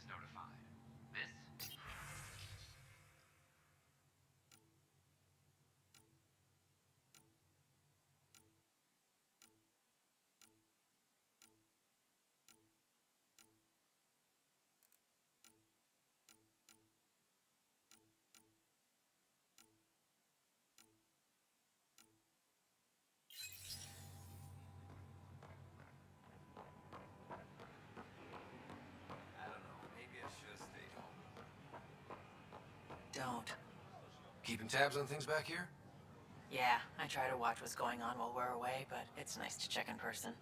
notified. This? I don't know, maybe I should have stayed home. Don't. Keeping tabs on things back here? Yeah, I try to watch what's going on while we're away, but it's nice to check in person.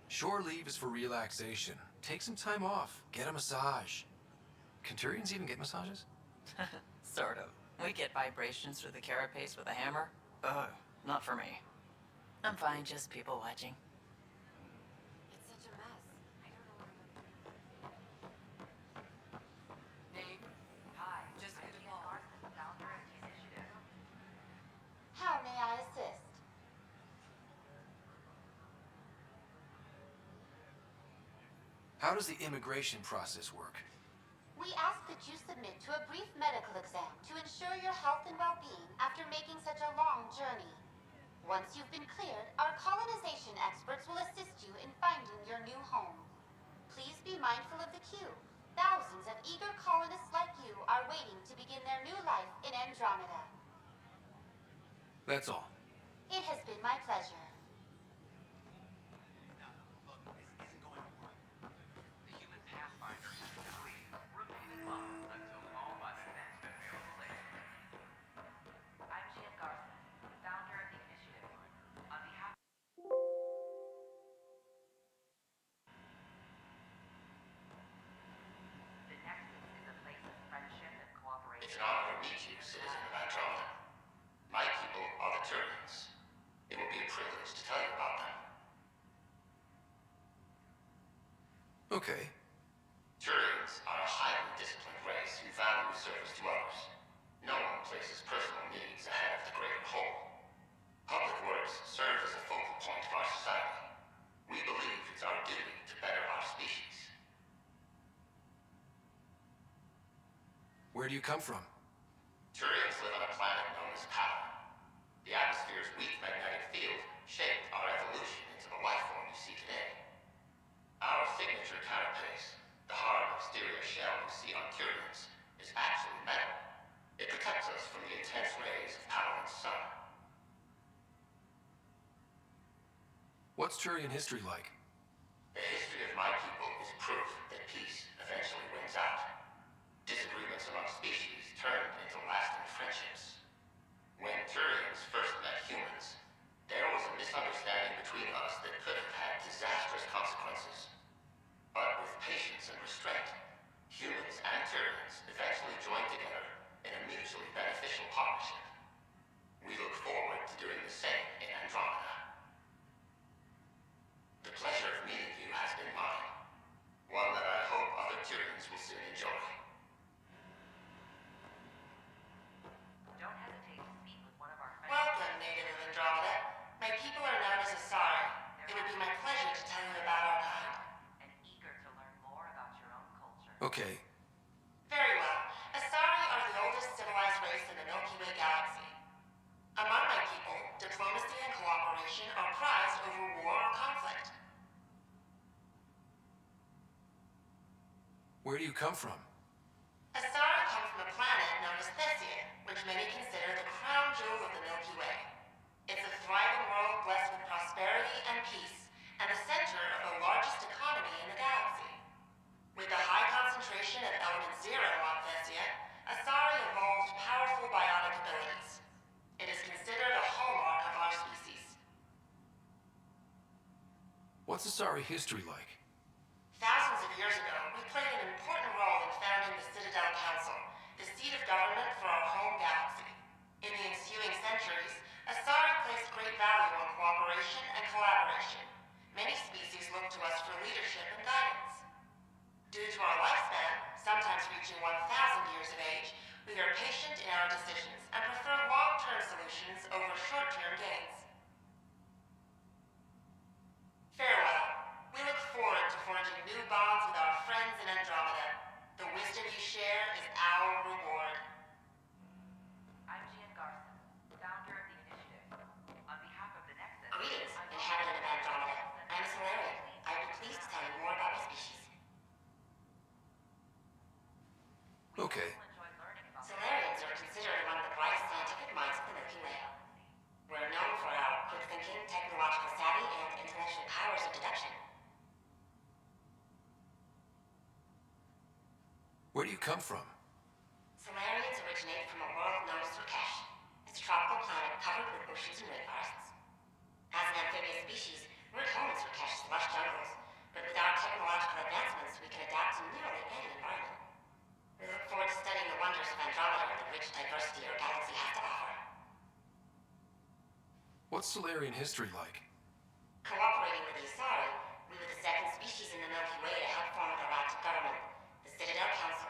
Shore leave is for relaxation. Take some time off. Get a massage. Can Turians even get massages? Sort of. We get vibrations through the carapace with a hammer. Ugh, not for me. I'm fine, just people watching. It's such a mess. I don't know where to... Nate? Hi, just getting on. How may I assist? How does the immigration process work? We ask that you submit to a brief medical exam to ensure your health and well-being after making such a long journey. Once you've been cleared, our colonization experts will assist you in finding your new home. Please be mindful of the queue. Thousands of eager colonists like you are waiting to begin their new life in Andromeda. That's all. It has been my pleasure. Look, this isn't going to work. The human pathfinder has to leave. Remain in line until called by the next available agent. I'm Jan Garson, founder of the initiative. On behalf the Nexus is a place of friendship and cooperation. It's an honor to meet you, citizen of Andromeda. My people are the Turians. It will be a privilege to tell you about them. Okay. Turians are a highly disciplined race who value service to others. No one places personal needs ahead of the greater whole. Public works serves as a focal point of our society. We believe it's our duty to better our species. Where do you come from? Turians live on a planet known as Power. The atmosphere's weak magnetic field shaped our evolution into the life form you see today. Our signature carapace, the hard exterior shell you see on Turians, is actually metal. It protects us from the intense rays of Power's sun. What's Turian history like? The history of my people is proof that peace eventually wins out. Disagreements among species turned into lasting friendships. When Turians first met humans, there was a misunderstanding between us that could have had disastrous consequences. But with patience and restraint, humans and Turians eventually joined together in a mutually beneficial partnership. We look forward to doing the same in Andromeda. The pleasure of meeting you has been mine. One that I hope other Turians will soon enjoy. Don't hesitate to speak with one of our friends. Welcome, native of Andromeda. My people are known as Asari. It would be my pleasure to tell you about our kind. And eager to learn more about your own culture. Okay. Very well. Asari are the oldest civilized race in the Milky Way galaxy. Among my people, diplomacy and cooperation are prized over war or conflict. Where do you come from? Asari come from a planet known as Thesia, which many consider the crown jewel of the Milky Way. It's a thriving world blessed with prosperity and peace, and the center of the largest economy in the galaxy. With the high concentration of element zero on Thesia, Asari evolved powerful bionic abilities. It is considered a hallmark of our species. What's Asari history like? Thousands of years ago, we played an important role in founding the Citadel Council, the seat of government for our home galaxy. In the ensuing centuries, Asari placed great value on cooperation and collaboration. Many species look to us for leadership and guidance. Due to our lifespan, sometimes reaching 1,000 years of age, we are patient in our decisions and prefer long-term solutions over short-term gains. do you come from? Solarians originate from a world known as Rakesh. It's a tropical planet covered with oceans and rainforests. As an amphibious species, we're at home in Rakesh's lush jungles, but with our technological advancements, we can adapt to nearly any environment. We look forward to studying the wonders of Andromeda and the rich diversity our galaxy has to offer. What's Solarian history like? Cooperating with the Asari, we were the second species in the Milky Way to help form a galactic government, the Citadel Council.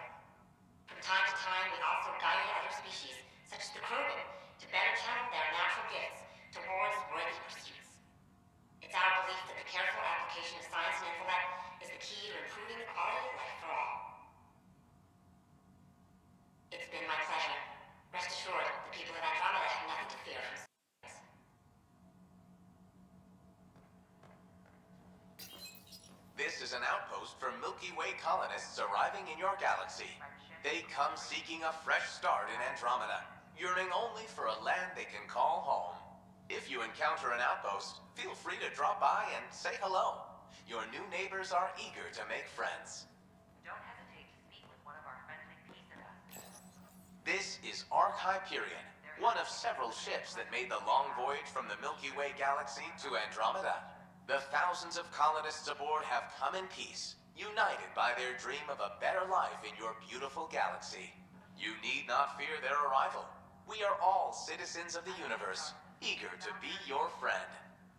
From time to time, we also guided other species, such as the Krogan, to better channel their natural gifts towards worthy pursuits. It's our belief that the careful application of science and intellect is the key to improving the quality of life for all. It's been my pleasure. Rest assured, the people of Andromeda have nothing to fear from science. This is an outpost for Milky Way colonists arriving in your galaxy. They come seeking a fresh start in Andromeda, yearning only for a land they can call home. If you encounter an outpost, feel free to drop by and say hello. Your new neighbors are eager to make friends. Don't hesitate to speak with one of our friendly peace ambassadors. This is Ark Hyperion, one of several ships that made the long voyage from the Milky Way galaxy to Andromeda. The thousands of colonists aboard have come in peace, united by their dream of a better life in your beautiful galaxy. You need not fear their arrival. We are all citizens of the universe, eager to be your friend.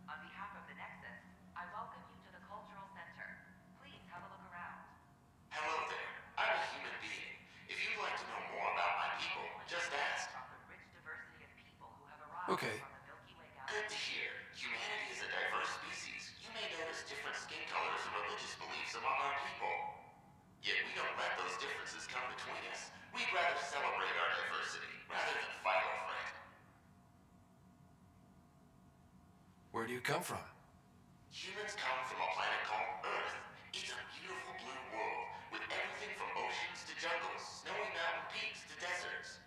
On behalf of the Nexus, I welcome you to the Cultural Center. Please have a look around. Hello there. I'm a human being. If you'd like to know more about my people, just ask. About the rich diversity of people who have arrived Okay. from the Milky Way Good galaxy. to hear. Humanity is a diverse species. You may notice different skin colors and religious beliefs among our people. Yet we don't let those differences come between us. We'd rather celebrate our diversity rather than fight over it. Where do you come from? Humans come from a planet called Earth. It's a beautiful blue world with everything from oceans to jungles, snowy mountain peaks to deserts.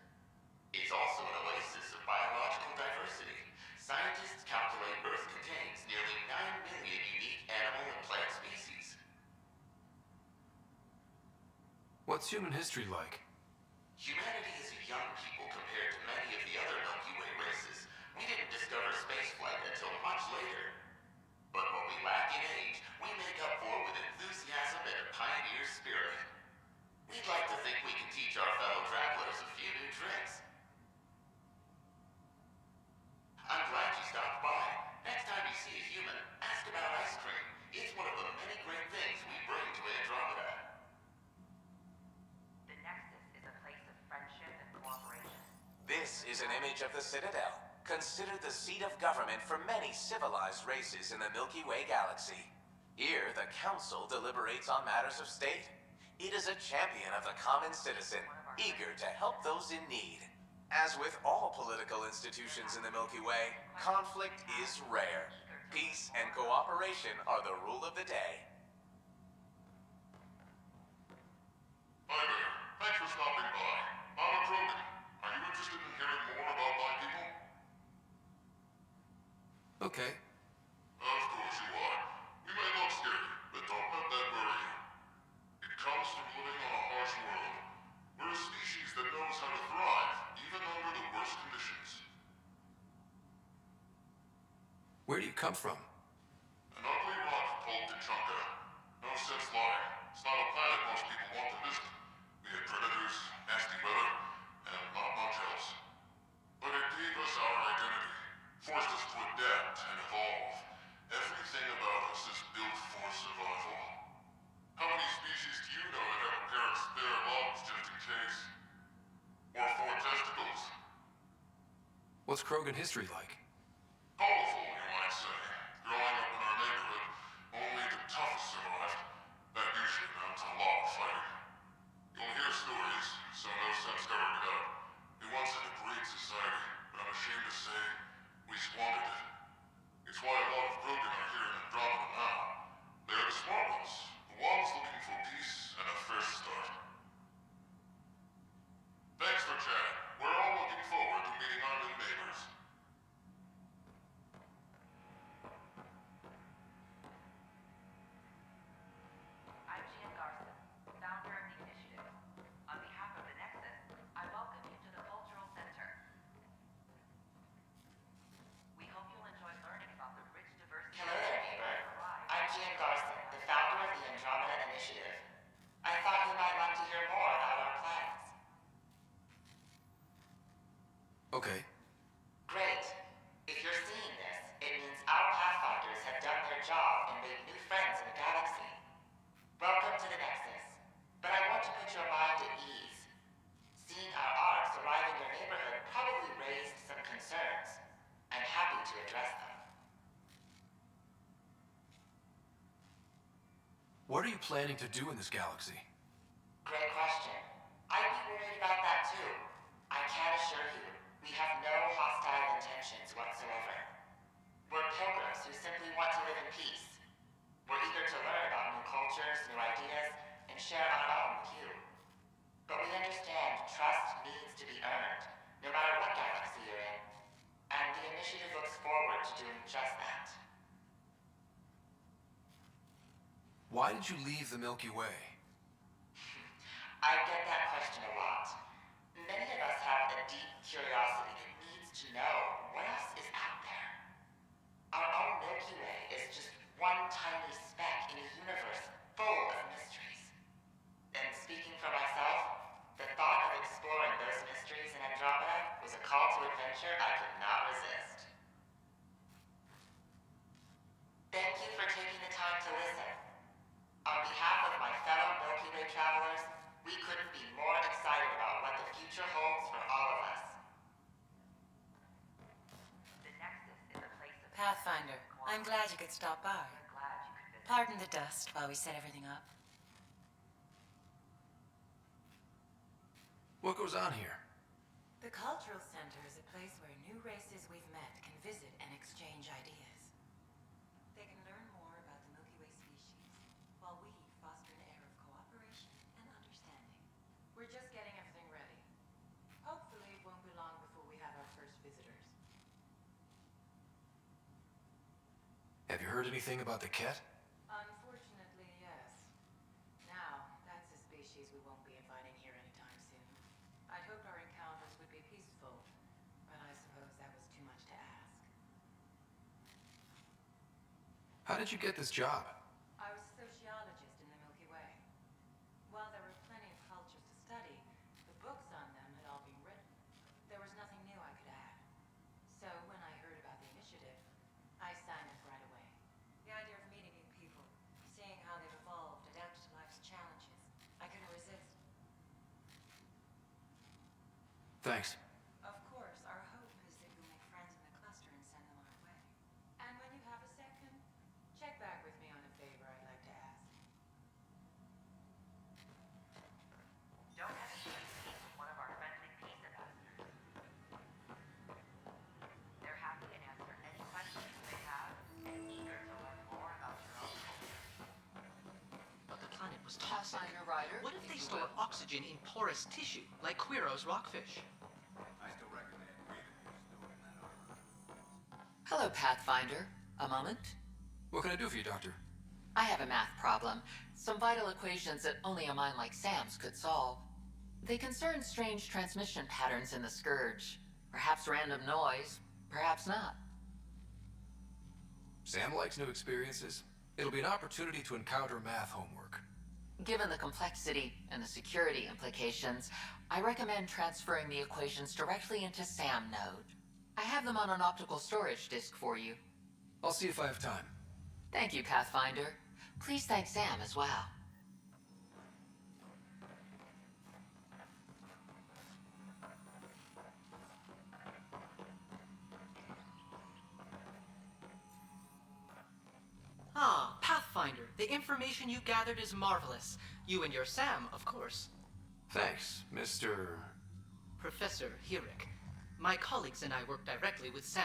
It's also an oasis of biological diversity. Scientists calculate Earth contains nearly 9 million unique animal and plant species. What's human history like? Humanity is a young people compared to many of the other Milky Way races. We didn't discover spaceflight until much later. But what we lack in age, we make up for with enthusiasm and a pioneer spirit. We'd like to think we can teach our fellow travelers a few new tricks. I'm glad you stopped by. Next time you see a human, ask about ice cream. It's one of the many great things we bring to Andromeda. The Nexus is a place of friendship and cooperation. This is an image of the Citadel, considered the seat of government for many civilized races in the Milky Way galaxy. Here, the Council deliberates on matters of state. It is a champion of the common citizen, eager to help those in need. As with all political institutions in the Milky Way, conflict is rare. Peace and cooperation are the rule of the day. Hi there. Thanks for stopping by. I'm a Krogan. Are you interested in hearing more about my people? Okay. Of course you are. We may look scary, but don't let that worry you. It comes from living on a harsh world. We're a species that knows how to thrive, even under the worst conditions. Where do you come from? An ugly rock called Tuchanka. No sense lying. It's not a planet most people want to visit. We had predators, nasty weather, and not much else. But it gave us our identity, forced us to adapt and evolve. Everything about us is built for survival. How many species do you know that have a pair of spare lungs just in case? Or 4 testicles? What's Krogan history like? Colorful, you might say. Growing up in our neighborhood, only the toughest survived. That usually meant a lot of fighting. You'll hear stories, so no sense covering it up. We once had a great society, but I'm ashamed to say, we squandered it. It's why a lot of Krogan are here in Andromeda now. They're the smart ones, the ones looking for peace and a fresh start. Thanks for chatting. We're all looking forward to meeting our new neighbors. I'm Gian Garson, founder of the initiative. On Okay. Great. If you're seeing this, it means our Pathfinders have done their job and made new friends in the galaxy. Welcome to the Nexus. But I want to put your mind at ease. Seeing our arcs arrive in your neighborhood probably raised some concerns. I'm happy to address them. What are you planning to do in this galaxy? Great question. I'd be worried about that too. I can assure you, we have no hostile intentions whatsoever. We're pilgrims who simply want to live in peace. We're eager to learn about new cultures, new ideas, and share our own with you. But we understand trust needs to be earned, no matter what galaxy you're in. And the initiative looks forward to doing just that. Why did you leave the Milky Way? I get that question a lot. Many of us have a deep curiosity that needs to know what else is out there. Our own Milky Way is just one tiny speck in a universe full of mysteries. And speaking for myself, the thought of exploring those mysteries in Andromeda was a call to adventure I could not resist. Thank you for taking the time to listen. On behalf of my fellow Milky Way travelers, we couldn't be more excited about what the future holds for all of us. The Nexus is a place of Pathfinder, I'm glad you could stop by. I'm glad you could visit. Pardon the dust while we set everything up. What goes on here? The Cultural Center is a place where new races we've met can visit and exchange ideas. They can learn more about the Milky Way species, while we foster an air of cooperation and understanding. We're just getting everything ready. Hopefully it won't be long before we have our first visitors. Have you heard anything about the Ket? Unfortunately, yes. Now, that's a species we won't be inviting here anytime soon. I'd hoped our encounters would be peaceful, but I suppose that was too much to ask. How did you get this job? I was a sociologist in the Milky Way. While there were plenty of cultures to study, the books on them had all been written. There was nothing new I could add. So when I heard about the initiative, I signed up right away. The idea of meeting new people, seeing how they've evolved, adapted to life's challenges, I couldn't resist. Thanks. Of course, our hope is that you'll make friends in the cluster and send them our way. And when you have a second, check back with me on a favor I'd like to ask. Don't hesitate to speak with one of our friendly peace ambassadors. They're happy to answer any questions you may have and eager to learn more about your own culture. But the planet was toxic. Pathfinder Rider, What if if they you store will. oxygen in porous tissue, like Quiro's rockfish? I still recommend breathing storing that armor. Hello, Pathfinder. A moment? What can I do for you, Doctor? I have a math problem. Some vital equations that only a mind like Sam's could solve. They concern strange transmission patterns in the Scourge. Perhaps random noise, perhaps not. Sam likes new experiences. It'll be an opportunity to encounter math homework. Given the complexity and the security implications, I recommend transferring the equations directly into SAM node. I have them on an optical storage disk for you. I'll see if I have time. Thank you, Pathfinder. Please thank Sam as well. Ah, Pathfinder, the information you gathered is marvelous. You and your Sam, of course. Thanks, Mr. Professor Hirik. My colleagues and I work directly with Sam,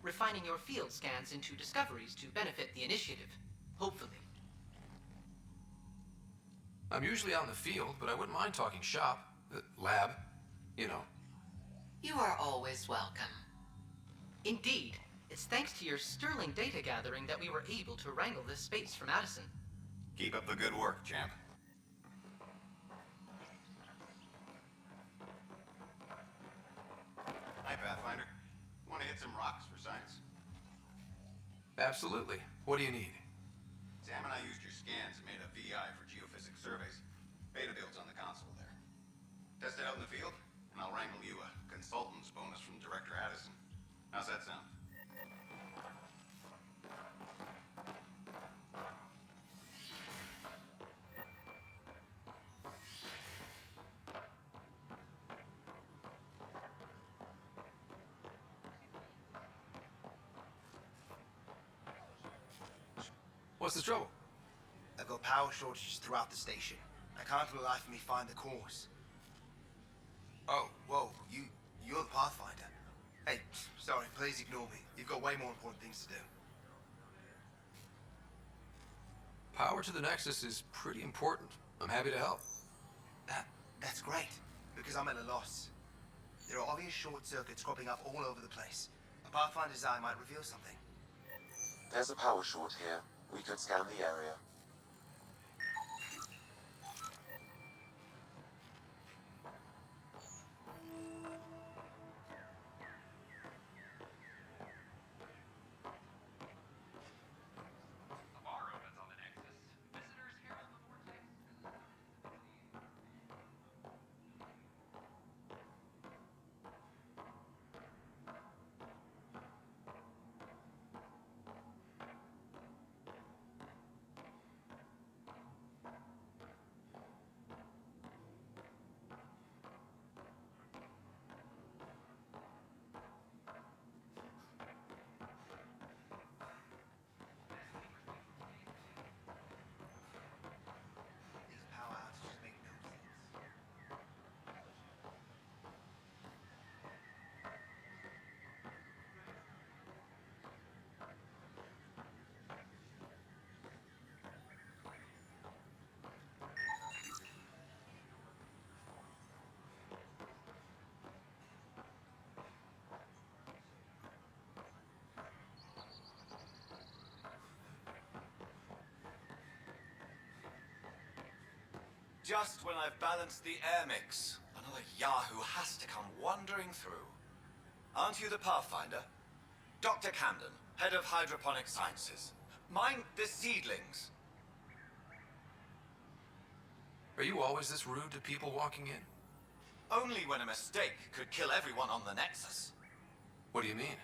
refining your field scans into discoveries to benefit the initiative. Hopefully. I'm usually out in the field, but I wouldn't mind talking shop. Lab. You know. You are always welcome. Indeed. It's thanks to your sterling data gathering that we were able to wrangle this space from Addison. Keep up the good work, champ. Hi, Pathfinder. Want to hit some rocks for science? Absolutely. What do you need? Sam and I used your scans and made a VI for geophysics surveys. Beta builds on the console there. Test it out in the field, and I'll wrangle you a consultant's bonus from direct What's the trouble? I've got power shortages throughout the station. I can't for the life of me find the cause. Oh, whoa, you're the Pathfinder. Hey, sorry, please ignore me. You've got way more important things to do. Power to the Nexus is pretty important. I'm happy to help. That's great, because I'm at a loss. There are obvious short circuits cropping up all over the place. A Pathfinder's eye might reveal something. There's a power short here. We could scan the area. A bar opens on the Nexus. Visitors herald the vortex. These power outages make no sense. Just when I've balanced the air mix, another Yahoo has to come wandering through. Aren't you the Pathfinder? Dr. Camden, head of hydroponic sciences. Mind the seedlings. Are you always this rude to people walking in? Only when a mistake could kill everyone on the Nexus. What do you mean?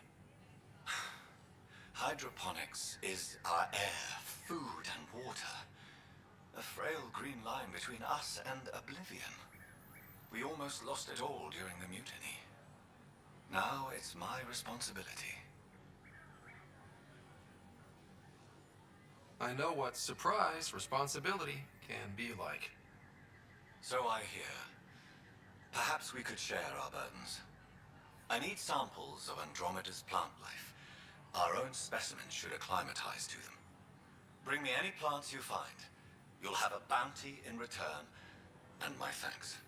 Hydroponics is our air, food, and water. A frail green line between us and oblivion. We almost lost it all during the mutiny. Now it's my responsibility. I know what surprise responsibility can be like. So I hear. Perhaps we could share our burdens. I need samples of Andromeda's plant life. Our own specimens should acclimatize to them. Bring me any plants you find. You'll have a bounty in return, and my thanks.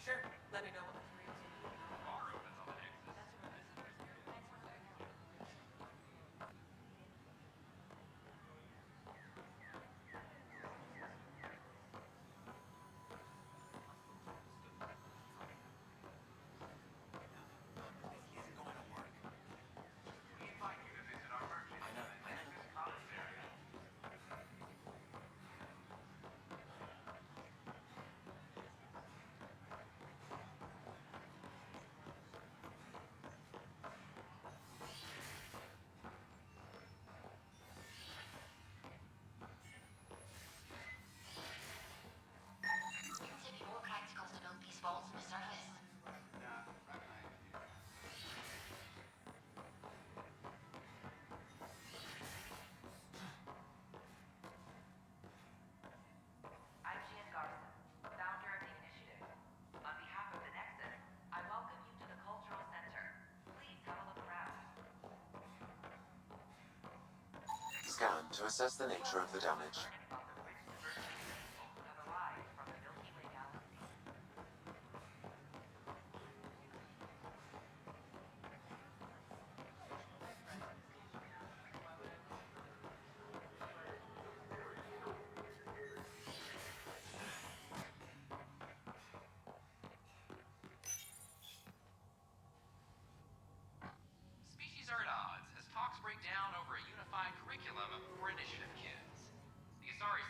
Sure, let me know what materials you need. A bar opens on the Nexus. Visitors This isn't going to work. we invite you to visit our merchant. I know. Nexus commissary. Wouldn't it be more practical to build these vaults on the surface? I'm Gian Garson, founder of the initiative. On behalf of the Nexus, I welcome you to the Cultural Center. Please have a look around. Scan to assess the nature of the damage. Learning about the rich diversity of people who have arrived from the Milky Way galaxy. Species are at odds as talks break down over a unified curriculum for initiative kids. The Asari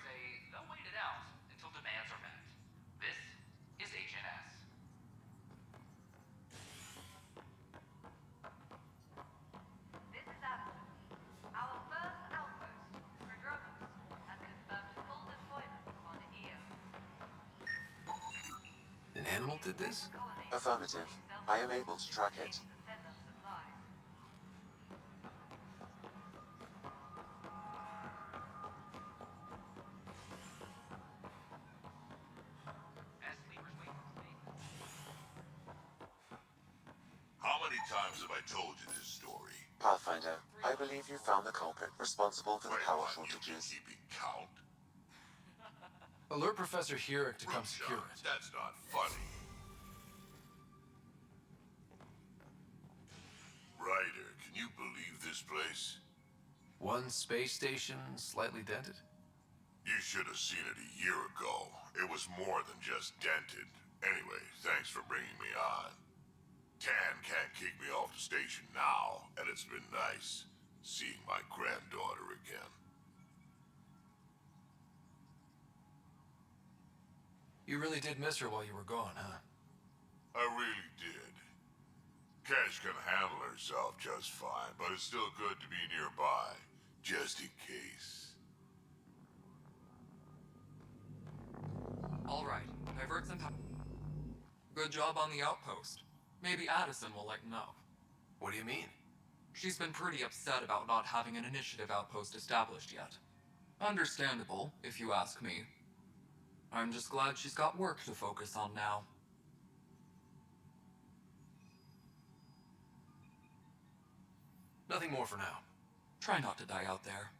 animal did this? Affirmative. I am able to track it. Send them supplies. As sleepers wait for sleep. How many times have I told you this story? Pathfinder, I believe you found the culprit responsible for the Wait, power what, you been shortages. keeping count? Alert Professor Herrick to come Group secure shots, it. that's not funny. Ryder, can you believe this place? One space station slightly dented? You should have seen it a year ago. It was more than just dented. Anyway, thanks for bringing me on. Tan can't kick me off the station now, and it's been nice seeing my granddaughter again. You really did miss her while you were gone, huh? I really did. Cash can handle herself just fine, but it's still good to be nearby, just in case. All right, divert some power. Good job on the outpost. Maybe Addison will let you know. What do you mean? She's been pretty upset about not having an initiative outpost established yet. Understandable, if you ask me. I'm just glad she's got work to focus on now. Nothing more for now. Try not to die out there.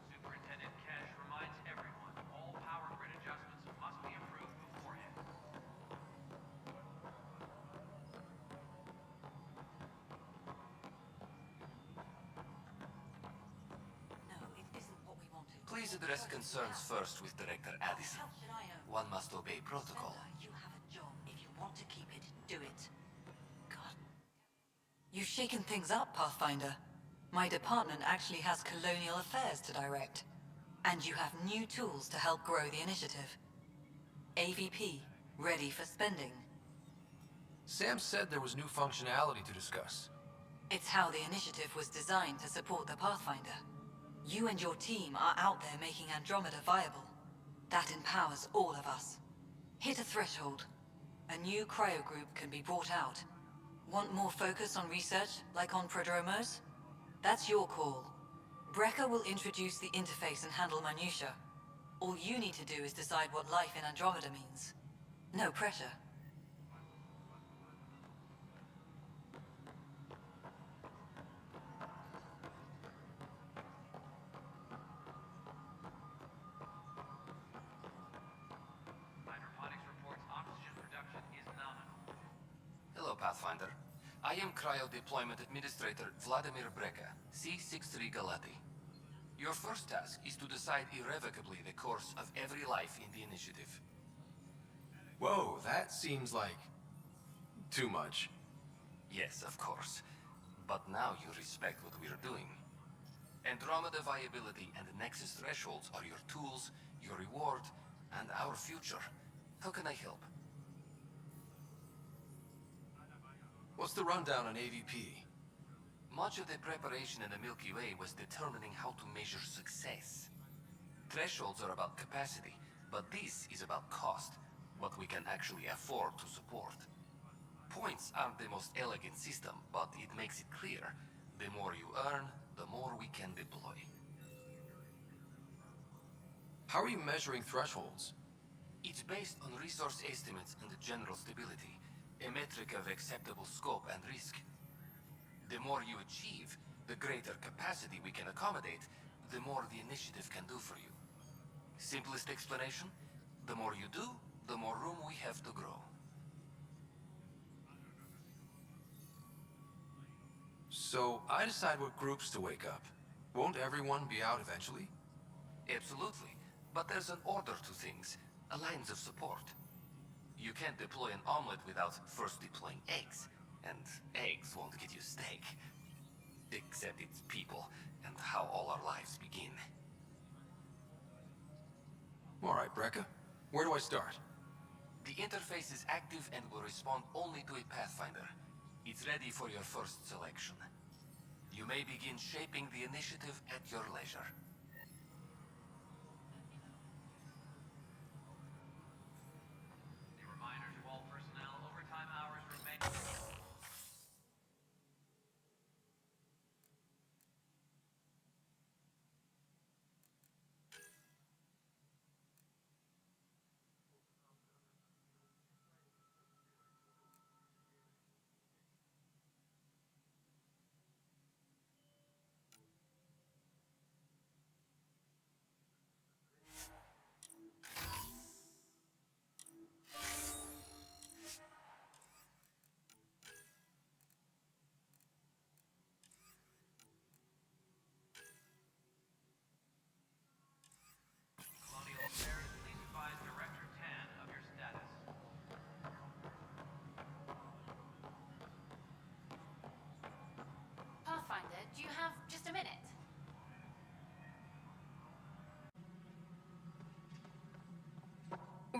Superintendent Cash reminds everyone all power grid adjustments must be approved beforehand. No, it isn't what we wanted. Please address concerns first with Director Addison. How should I know? One must obey protocol. Remember, you have a job. If you want to keep it, do it. God. You've shaken things up, Pathfinder. My department actually has colonial affairs to direct. And you have new tools to help grow the initiative. AVP, ready for spending. Sam said there was new functionality to discuss. It's how the initiative was designed to support the Pathfinder. You and your team are out there making Andromeda viable. That empowers all of us. Hit a threshold. A new cryo group can be brought out. Want more focus on research, like on prodromos? That's your call. Brecker will introduce the interface and handle minutiae. All you need to do is decide what life in Andromeda means. No pressure. Hydroponics reports oxygen production is nominal. Hello, Pathfinder. I am Cryo Deployment Administrator Vladimir Breka, C-63 Galati. Your first task is to decide irrevocably the course of every life in the initiative. Whoa, that seems like... too much. Yes, of course. But now you respect what we're doing. Andromeda viability and Nexus thresholds are your tools, your reward, and our future. How can I help? What's the rundown on AVP? Much of the preparation in the Milky Way was determining how to measure success. Thresholds are about capacity, but this is about cost, what we can actually afford to support. Points aren't the most elegant system, but it makes it clear. The more you earn, the more we can deploy. How are you measuring thresholds? It's based on resource estimates and general stability, a metric of acceptable scope and risk. The more you achieve, the greater capacity we can accommodate, the more the initiative can do for you. Simplest explanation, the more you do, the more room we have to grow. So, I decide what groups to wake up. Won't everyone be out eventually? Absolutely, but there's an order to things, a lines of support. You can't deploy an omelet without first deploying eggs, and eggs won't get you steak. Except it's people, and how all our lives begin. Alright, Brecca. Where do I start? The interface is active and will respond only to a Pathfinder. It's ready for your first selection. You may begin shaping the initiative at your leisure.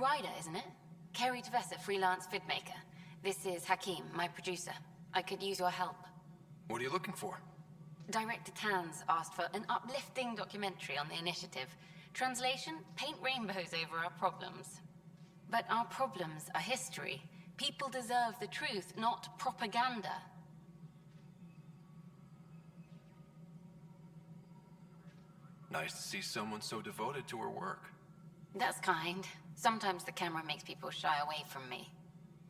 writer, isn't it? Kerry Tvessa, freelance vidmaker. This is Hakim, my producer. I could use your help. What are you looking for? Director Tans asked for an uplifting documentary on the initiative. Translation, paint rainbows over our problems. But our problems are history. People deserve the truth, not propaganda. Nice to see someone so devoted to her work. That's kind. Sometimes the camera makes people shy away from me.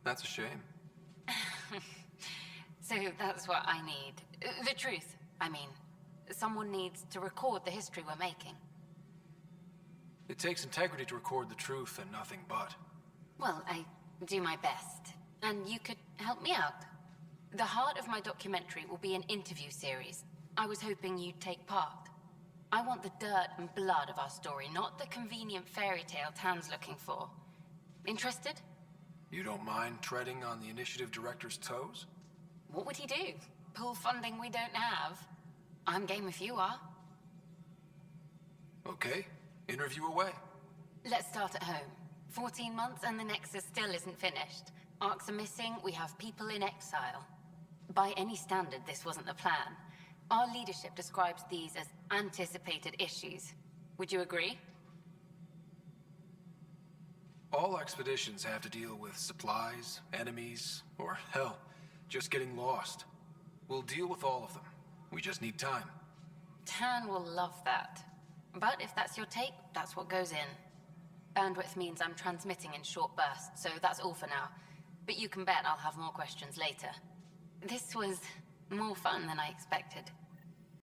That's a shame. So that's what I need. The truth, I mean. Someone needs to record the history we're making. It takes integrity to record the truth and nothing but. Well, I do my best. And you could help me out. The heart of my documentary will be an interview series. I was hoping you'd take part. I want the dirt and blood of our story, not the convenient fairy tale Tan's looking for. Interested? You don't mind treading on the initiative director's toes? What would he do? Pull funding we don't have? I'm game if you are. Okay, interview away. Let's start at home. 14 months and the Nexus still isn't finished. Arcs are missing, we have people in exile. By any standard, this wasn't the plan. Our leadership describes these as anticipated issues. Would you agree? All expeditions have to deal with supplies, enemies, or hell, just getting lost. We'll deal with all of them. We just need time. Tan will love that. But if that's your take, that's what goes in. Bandwidth means I'm transmitting in short bursts, so that's all for now. But you can bet I'll have more questions later. This was more fun than I expected.